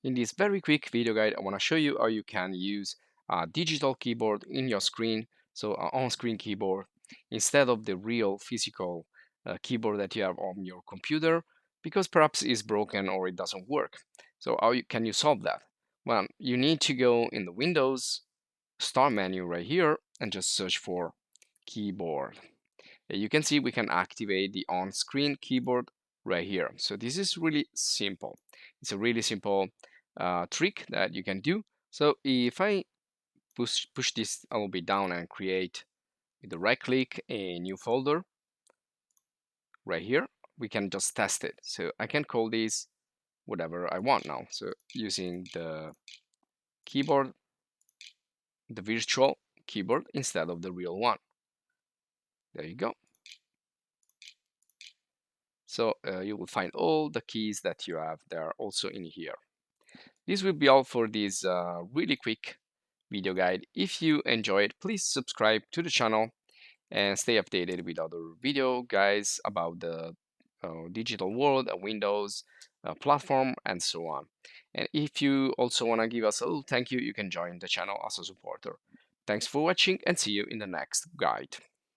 In this very quick video guide, I want to show you how you can use a digital keyboard in your screen, so an on-screen keyboard, instead of the real physical keyboard that you have on your computer, because perhaps it's broken or it doesn't work. So can you solve that? Well, you need to go in the Windows Start menu right here and just search for keyboard. You can see we can activate the on-screen keyboard right here. So this is really simple. It's a really simple trick that you can do. So if I push this a little bit down and create with the right click a new folder right here, we can just test it. So I can call this whatever I want now. So using the keyboard, the virtual keyboard instead of the real one. There you go. So you will find all the keys that you have there also in here. This will be all for this really quick video guide. If you enjoyed, please subscribe to the channel and stay updated with other video guides about the digital world, Windows platform, and so on. And if you also want to give us a little thank you, you can join the channel as a supporter. Thanks for watching and see you in the next guide.